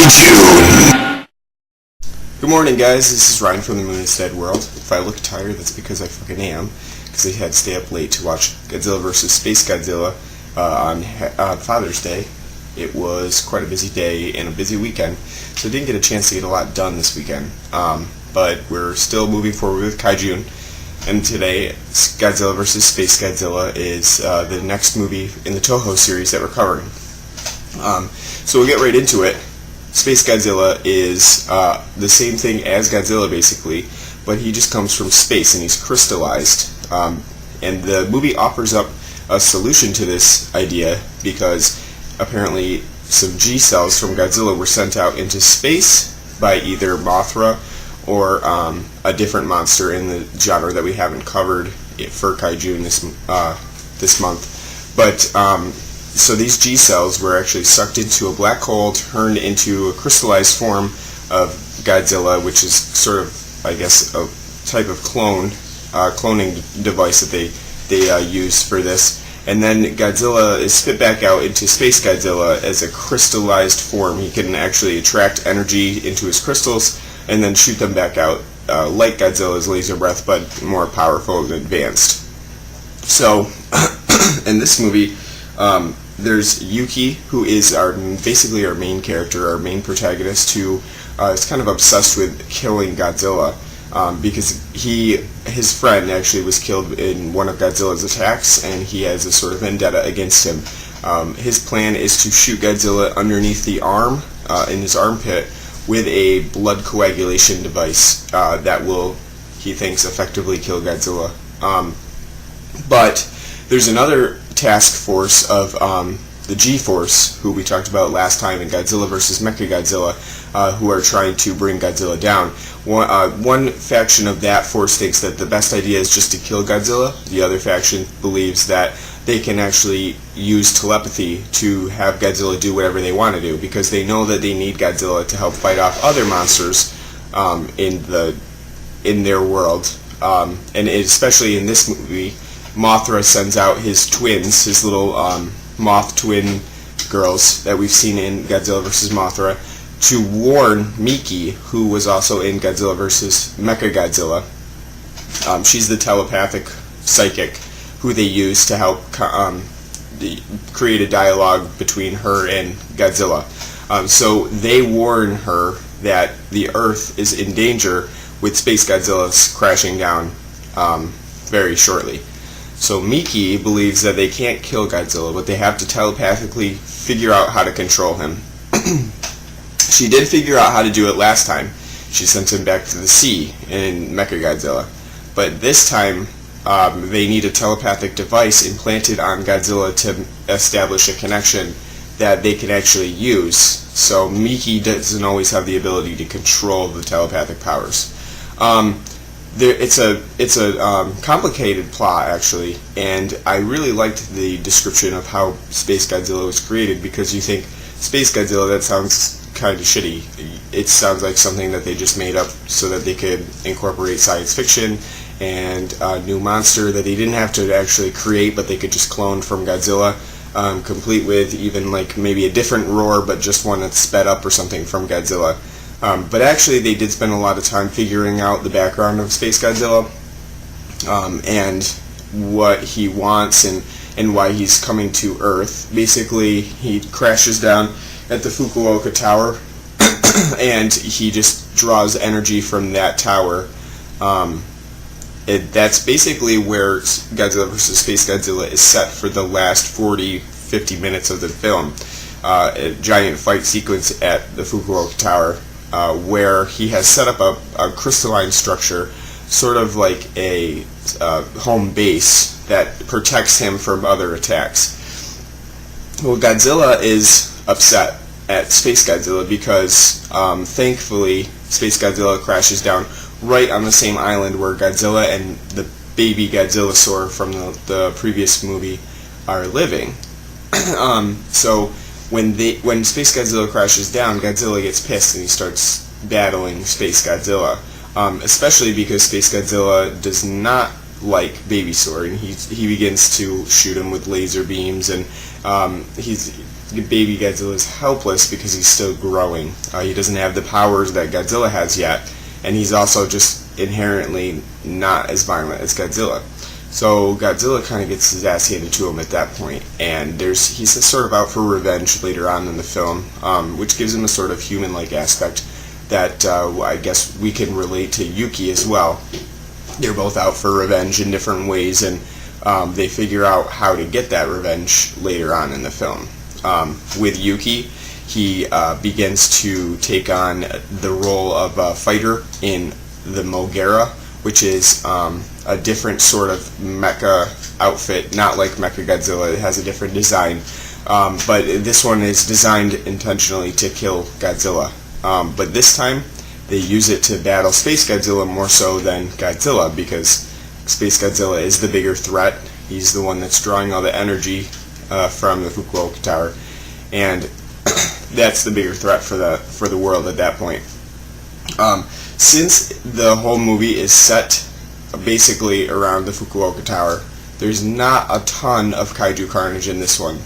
KaiJune. Good morning, guys. This is Ryan from the Moon Instead World. If I look tired, that's because I fucking am, because I had to stay up late to watch Godzilla vs. SpaceGodzilla on Father's Day. It was quite a busy day and a busy weekend, so I didn't get a chance to get a lot done this weekend. But we're still moving forward with KaiJune, and today Godzilla vs. SpaceGodzilla is the next movie in the Toho series that we're covering. So we'll get right into it. SpaceGodzilla is the same thing as Godzilla, basically, but he just comes from space and he's crystallized. And the movie offers up a solution to this idea because apparently some G cells from Godzilla were sent out into space by either Mothra or a different monster in the genre that we haven't covered for KaiJune this month. But so these G cells were actually sucked into a black hole, turned into a crystallized form of Godzilla, which is sort of, I guess, a type of cloning device that they use for this. And then Godzilla is spit back out into SpaceGodzilla as a crystallized form. He can actually attract energy into his crystals and then shoot them back out, like Godzilla's laser breath, but more powerful and advanced. So, in this movie, there's Yuki, who is basically our main character, our main protagonist, who is kind of obsessed with killing Godzilla because his friend actually was killed in one of Godzilla's attacks, and he has a sort of vendetta against him. His plan is to shoot Godzilla underneath the arm, in his armpit, with a blood coagulation device that will, he thinks, effectively kill Godzilla. But there's another task force of the G-Force, who we talked about last time in Godzilla vs. Mechagodzilla, who are trying to bring Godzilla down. One faction of that force thinks that the best idea is just to kill Godzilla. The other faction believes that they can actually use telepathy to have Godzilla do whatever they want to do, because they know that they need Godzilla to help fight off other monsters in their world. And especially in this movie, Mothra sends out his twins, his little moth twin girls that we've seen in Godzilla vs. Mothra, to warn Miki, who was also in Godzilla vs. Mechagodzilla. She's the telepathic psychic who they use to help create a dialogue between her and Godzilla. So they warn her that the Earth is in danger with SpaceGodzilla crashing down very shortly. So Miki believes that they can't kill Godzilla, but they have to telepathically figure out how to control him. She did figure out how to do it last time. She sent him back to the sea in Mechagodzilla. But this time, they need a telepathic device implanted on Godzilla to establish a connection that they can actually use. So Miki doesn't always have the ability to control the telepathic powers. It's a complicated plot, actually, and I really liked the description of how SpaceGodzilla was created, because you think, SpaceGodzilla, that sounds kind of shitty. It sounds like something that they just made up so that they could incorporate science fiction and a new monster that they didn't have to actually create, but they could just clone from Godzilla, complete with even like maybe a different roar, but just one that's sped up or something from Godzilla. But actually they did spend a lot of time figuring out the background of SpaceGodzilla and what he wants and why he's coming to Earth. Basically, he crashes down at the Fukuoka Tower and he just draws energy from that tower. That's basically where Godzilla vs. SpaceGodzilla is set for the last 40-50 minutes of the film. A giant fight sequence at the Fukuoka Tower, where he has set up a crystalline structure, sort of like a home base that protects him from other attacks. Well, Godzilla is upset at SpaceGodzilla because, thankfully, SpaceGodzilla crashes down right on the same island where Godzilla and the baby Godzillasaur from the previous movie are living. So when SpaceGodzilla crashes down, Godzilla gets pissed and he starts battling SpaceGodzilla, especially because SpaceGodzilla does not like Babysaur, and he begins to shoot him with laser beams, and baby Godzilla is helpless because he's still growing. He doesn't have the powers that Godzilla has yet, and he's also just inherently not as violent as Godzilla. So Godzilla kind of gets his ass handed to him at that point, and he's sort of out for revenge later on in the film, which gives him a sort of human-like aspect that I guess we can relate to Yuki as well. They're both out for revenge in different ways, and they figure out how to get that revenge later on in the film. With Yuki, he begins to take on the role of a fighter in the Mogera, which is a different sort of mecha outfit, not like Mechagodzilla. It has a different design, but this one is designed intentionally to kill Godzilla. But this time, they use it to battle SpaceGodzilla more so than Godzilla, because SpaceGodzilla is the bigger threat. He's the one that's drawing all the energy from the Fukuoka Tower, and that's the bigger threat for the world at that point. Since the whole movie is set basically around the Fukuoka Tower, there's not a ton of kaiju carnage in this one.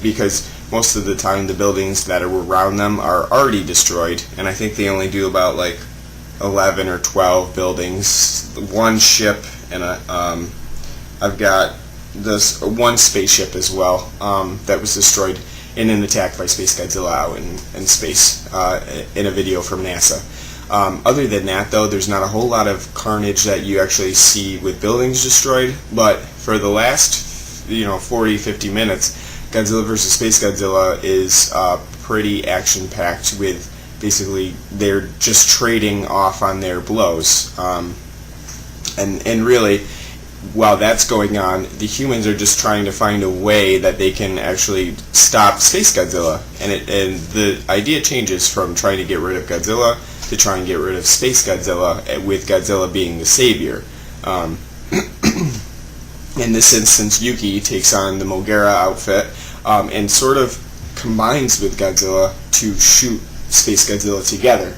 Because most of the time the buildings that are around them are already destroyed, and I think they only do about like 11 or 12 buildings, one ship, and I've got this one spaceship as well that was destroyed in an attack by SpaceGodzilla out in space in a video from NASA. Other than that, though, there's not a whole lot of carnage that you actually see with buildings destroyed, but for the last 40-50 minutes, Godzilla vs. SpaceGodzilla is pretty action-packed with basically they're just trading off on their blows. And really, while that's going on, the humans are just trying to find a way that they can actually stop SpaceGodzilla. And the idea changes from trying to get rid of Godzilla to try and get rid of SpaceGodzilla, with Godzilla being the savior. In this instance, Yuki takes on the Mogera outfit and sort of combines with Godzilla to shoot SpaceGodzilla together.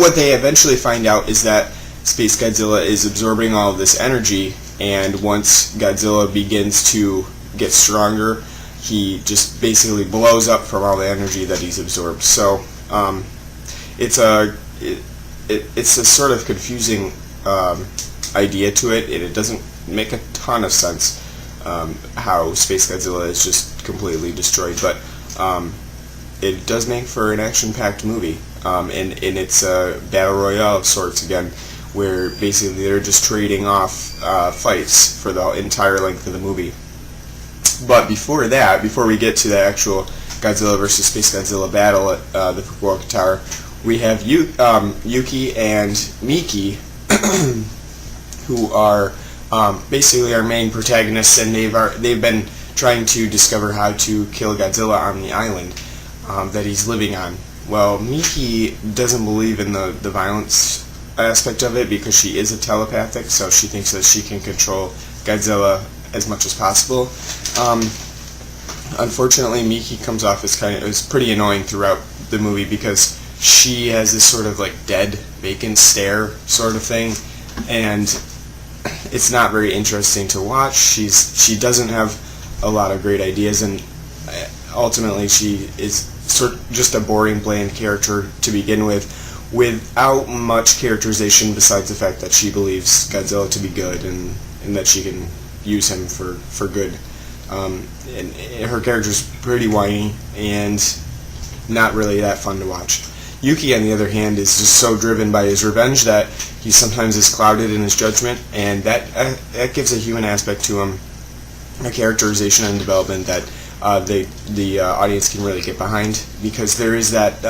What they eventually find out is that SpaceGodzilla is absorbing all of this energy, and once Godzilla begins to get stronger, he just basically blows up from all the energy that he's absorbed. So it's a sort of confusing idea to it, and it doesn't make a ton of sense how SpaceGodzilla is just completely destroyed, but it does make for an action-packed movie, and it's a battle royale of sorts again, where basically they're just trading off fights for the entire length of the movie. But before we get to the actual Godzilla vs. SpaceGodzilla battle at the Fukuoka Tower, we have Yuki and Miki, who are basically our main protagonists, and they've been trying to discover how to kill Godzilla on the island that he's living on. Well, Miki doesn't believe in the violence aspect of it because she is a telepathic, so she thinks that she can control Godzilla as much as possible. Unfortunately, Miki comes off as pretty annoying throughout the movie because she has this sort of like dead, vacant stare sort of thing, and it's not very interesting to watch. She doesn't have a lot of great ideas, and ultimately she is just a boring, bland character to begin with, without much characterization besides the fact that she believes Godzilla to be good and that she can use him for good. And her character's pretty whiny and not really that fun to watch. Yuki, on the other hand, is just so driven by his revenge that he sometimes is clouded in his judgment, and that gives a human aspect to him, a characterization and development that the audience can really get behind, because there is that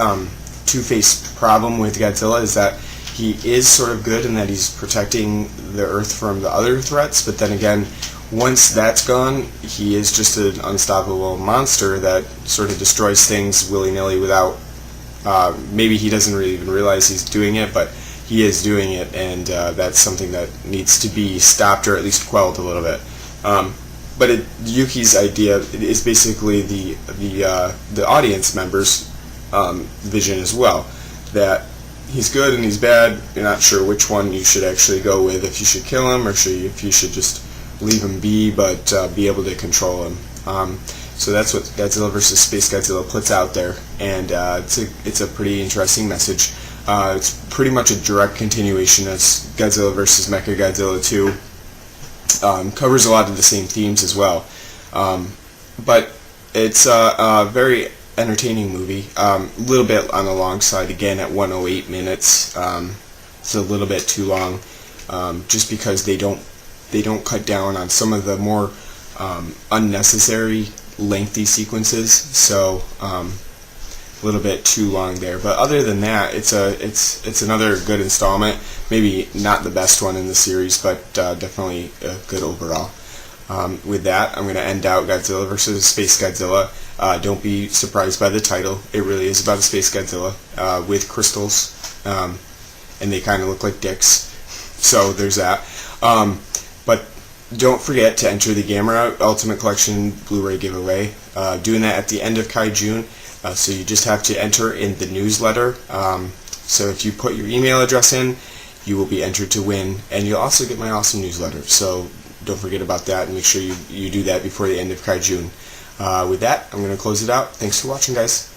two-faced problem with Godzilla, is that he is sort of good in that he's protecting the Earth from the other threats, but then again, once that's gone, he is just an unstoppable monster that sort of destroys things willy-nilly without, maybe he doesn't really even realize he's doing it, but he is doing it, and that's something that needs to be stopped or at least quelled a little bit. But Yuki's idea is basically the audience members' vision as well, that he's good and he's bad. You're not sure which one you should actually go with, if you should kill him or if you should just leave him be, but be able to control him. So that's what Godzilla vs. SpaceGodzilla puts out there, and it's a pretty interesting message. It's pretty much a direct continuation of Godzilla vs. Mechagodzilla 2. Covers a lot of the same themes as well, but it's a very entertaining movie. A little bit on the long side again at 108 minutes. It's a little bit too long, just because they don't cut down on some of the more unnecessary lengthy sequences, so a little bit too long there. But other than that, it's another good installment. Maybe not the best one in the series, but definitely good overall. With that, I'm going to end out Godzilla vs. SpaceGodzilla. Don't be surprised by the title. It really is about a Space Godzilla with crystals, and they kind of look like dicks. So there's that. But don't forget to enter the Gamera Ultimate Collection Blu-ray giveaway. Doing that at the end of KaiJune. So you just have to enter in the newsletter. So if you put your email address in, you will be entered to win, and you'll also get my awesome newsletter. So don't forget about that, and make sure you do that before the end of KaiJune. With that, I'm going to close it out. Thanks for watching, guys.